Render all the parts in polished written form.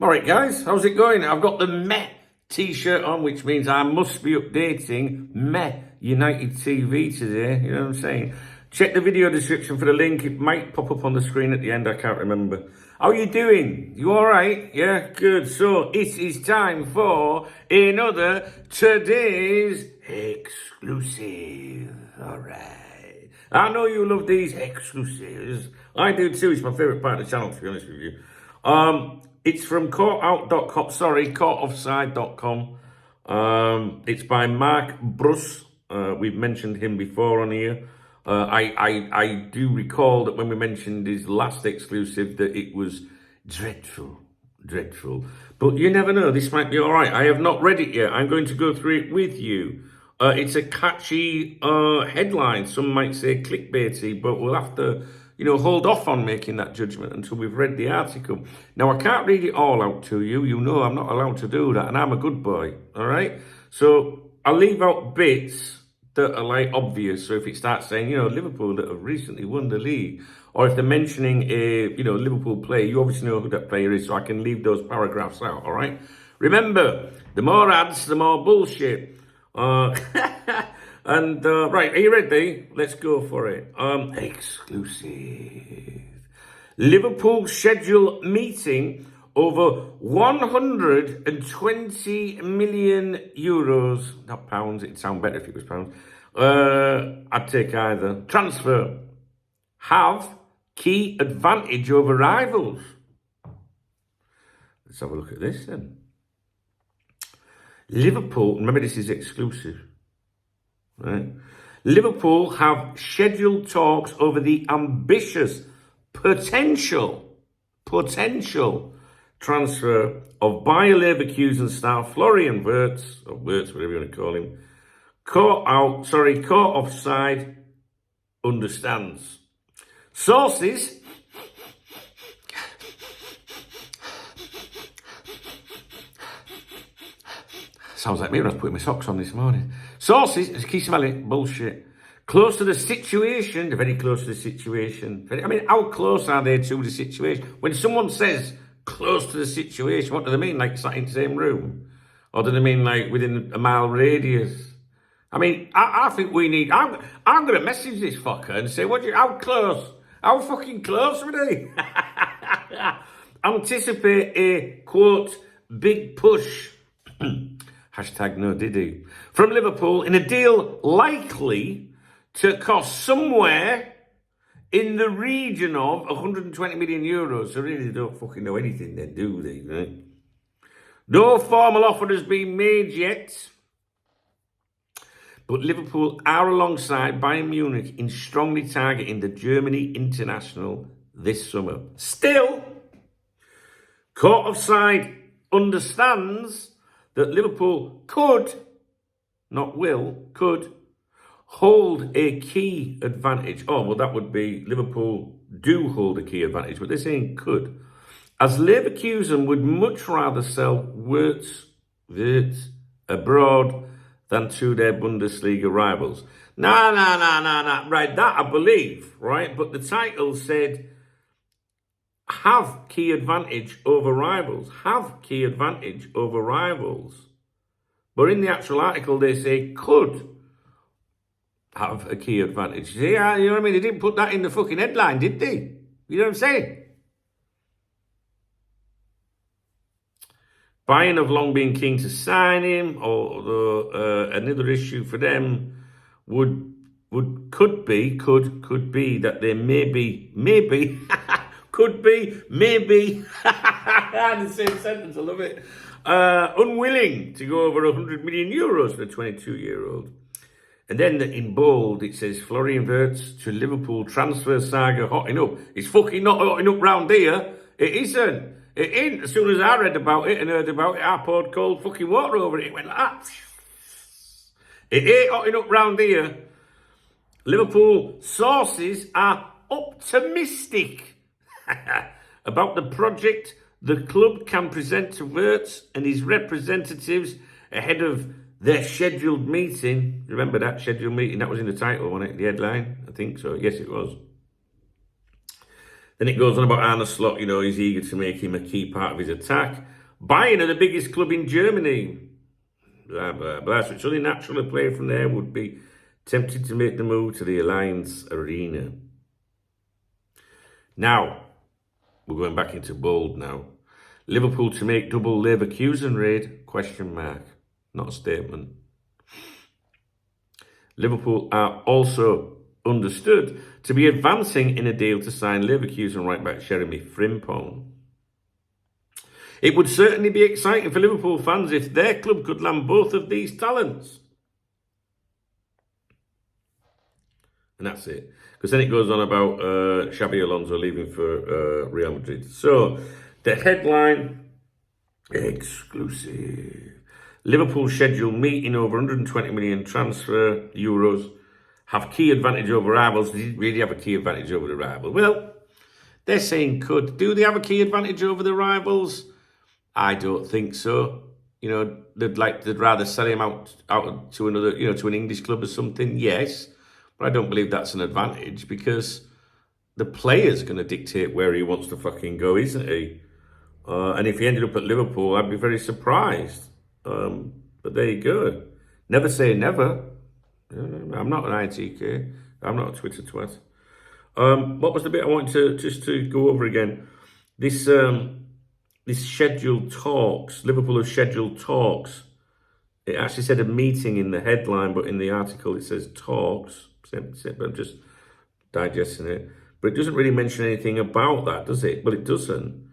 All right, guys, how's it going? I've got the Meh t-shirt on, which means I must be updating Meh United TV today. You know what I'm saying? Check the video description for the link. It might pop up on the screen at the end. I can't remember. How are you doing? You all right? Yeah, good. So it is time for another today's exclusive. All right. I know you love these exclusives. I do too. It's my favourite part of the channel, to be honest with you. It's from courtoffside.com. It's by Mark Bruss. We've mentioned him before on here. I do recall that when we mentioned his last exclusive that it was dreadful. But you never know, this might be all right. I have not read it yet. I'm going to go through it with you. It's a catchy headline. Some might say clickbaity, but we'll have to, hold off on making that judgment until we've read the article. Now, I can't read it all out to you. You know I'm not allowed to do that, and I'm a good boy, all right? So I'll leave out bits that are, like, obvious. So if it starts saying, Liverpool that have recently won the league, or if they're mentioning a, Liverpool player, you obviously know who that player is, so I can leave those paragraphs out, all right? Remember, the more ads, the more bullshit. Right, are you ready? Let's go for it. Exclusive. Liverpool schedule meeting over 120 million euros. Not pounds, it'd sound better if it was pounds. I'd take either. Transfer. Have key advantage over rivals. Let's have a look at this then. Liverpool, remember this is exclusive, right? Liverpool have scheduled talks over the ambitious potential transfer of Bayer Leverkusen star Florian Wirtz, or Wirtz, whatever you want to call him. Court offside understands. Sources sounds like me when I was putting my socks on this morning. Sources, as keep smelling bullshit. Close to the situation, they're very close to the situation. How close are they to the situation? When someone says close to the situation, what do they mean? Like sat in the same room? Or do they mean like within a mile radius? I think we need, I'm going to message this fucker and say, how fucking close are they? Anticipate a, quote, big push. Hashtag no diddy. From Liverpool in a deal likely to cost somewhere in the region of 120 million euros. So really they don't fucking know anything then, do they? Right? No formal offer has been made yet. But Liverpool are alongside Bayern Munich in strongly targeting the Germany international this summer. Still, Court Offside understands that Liverpool could, not will, could hold a key advantage. Oh, well, that would be Liverpool do hold a key advantage, but they're saying could. As Leverkusen would much rather sell Wirtz abroad than to their Bundesliga rivals. Nah. Right, that I believe, right? But the title said, have key advantage over rivals. Have key advantage over rivals. But in the actual article, they say could have a key advantage. See, you know what I mean? They didn't put that in the fucking headline, did they? You know what I'm saying? Bayern have long been keen to sign him, although another issue for them could be that they maybe could be, maybe, the same sentence, I love it, unwilling to go over 100 million euros for a 22-year-old. And then in bold, it says, Florian Wirtz to Liverpool transfer saga hotting up. It's fucking not hotting up round here. It isn't. It ain't. As soon as I read about it and heard about it, I poured cold fucking water over it. It went like that. It ain't hotting up round here. Liverpool sources are optimistic about the project the club can present to Wirtz and his representatives ahead of their scheduled meeting. Remember that scheduled meeting? That was in the title, wasn't it? The headline? I think so. Yes, it was. Then it goes on about Arne Slot, he's eager to make him a key part of his attack. Bayern are the biggest club in Germany. Blah, blah, blah. So it's only natural a player from there would be tempted to make the move to the Alliance Arena. Now, we're going back into bold now. Liverpool to make double Leverkusen raid? Question mark. Not a statement. Liverpool are also understood to be advancing in a deal to sign Leverkusen right back Jeremy Frimpong. It would certainly be exciting for Liverpool fans if their club could land both of these talents. And that's it. Because then it goes on about Xabi Alonso leaving for Real Madrid. So, the headline, exclusive. Liverpool scheduled meeting over 120 million transfer euros. Have key advantage over rivals. Did really have a key advantage over the rivals? Well, they're saying could. Do they have a key advantage over the rivals? I don't think so. They'd rather sell him out to another, to an English club or something. Yes, but I don't believe that's an advantage because the player's going to dictate where he wants to fucking go, isn't he? And if he ended up at Liverpool, I'd be very surprised. But there you go. Never say never. I'm not an ITK. I'm not a Twitter twat. What was the bit I wanted to go over again? This scheduled talks. Liverpool have scheduled talks. It actually said a meeting in the headline, but in the article it says talks. I'm just digesting it. But it doesn't really mention anything about that, does it? Well, it doesn't.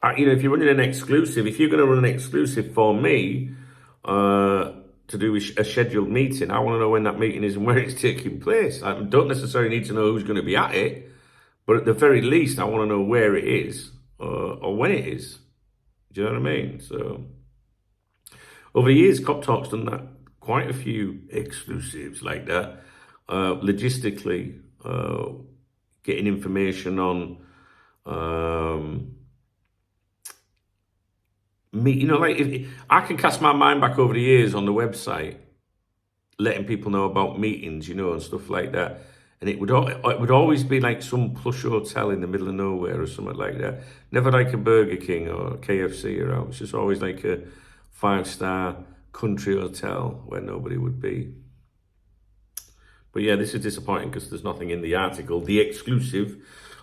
If you're running an exclusive, if you're going to run an exclusive for me to do a scheduled meeting, I want to know when that meeting is and where it's taking place. I don't necessarily need to know who's going to be at it, but at the very least, I want to know where it is or when it is. Do you know what I mean? So, over the years, Cop Talk's done that. Quite a few exclusives like that. Logistically, getting information on me, if I can cast my mind back over the years on the website, letting people know about meetings, and stuff like that. And it would always be like some plush hotel in the middle of nowhere or something like that. Never like a Burger King or KFC around. It's just always like a 5-star country hotel where nobody would be. But yeah, this is disappointing because there's nothing in the article, the exclusive,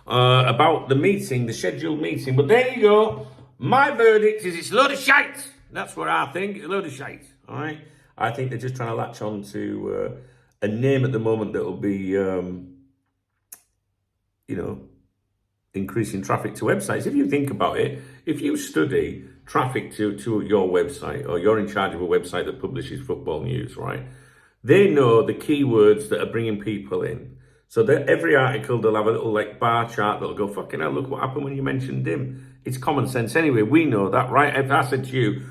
about the meeting, the scheduled meeting. But there you go. My verdict is it's a load of shite. That's what I think. It's a load of shite. All right. I think they're just trying to latch on to a name at the moment that will be, increasing traffic to websites. If you think about it, if you study traffic to your website, or you're in charge of a website that publishes football news, right? They know the keywords that are bringing people in. So that every article, they'll have a little bar chart that'll go, fucking hell, look what happened when you mentioned him. It's common sense anyway. We know that, right? If I said to you,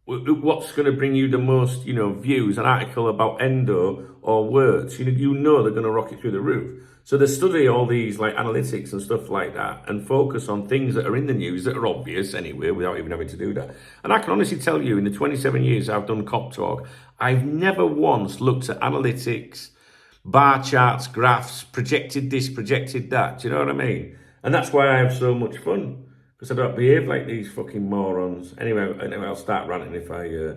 what's going to bring you the most, views, an article about endo or words, you know they're going to rocket through the roof. So they study all these analytics and stuff like that and focus on things that are in the news that are obvious anyway without even having to do that. And I can honestly tell you, in the 27 years I've done Cop Talk, I've never once looked at analytics, bar charts, graphs, projected this, projected that. Do you know what I mean? And that's why I have so much fun. Because I don't behave like these fucking morons. Anyway, I'll start ranting if I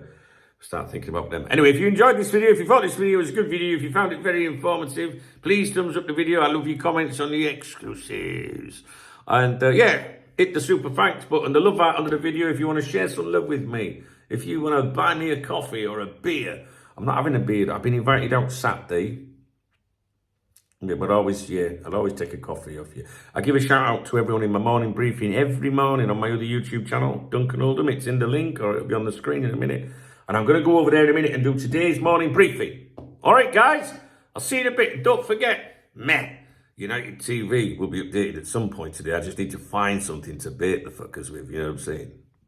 start thinking about them. Anyway, if you enjoyed this video, if you thought this video was a good video, if you found it very informative, please thumbs up the video. I love your comments on the exclusives. And hit the super thanks button, the love art under the video if you want to share some love with me. If you want to buy me a coffee or a beer. I'm not having a beer. I've been invited out Saturday. Yeah, but I'll always take a coffee off you. I give a shout out to everyone in my morning briefing every morning on my other YouTube channel, Duncan Oldham. It's in the link, or it'll be on the screen in a minute. And I'm going to go over there in a minute and do today's morning briefing. All right, guys, I'll see you in a bit. Don't forget, United TV will be updated at some point today. I just need to find something to bait the fuckers with, you know what I'm saying?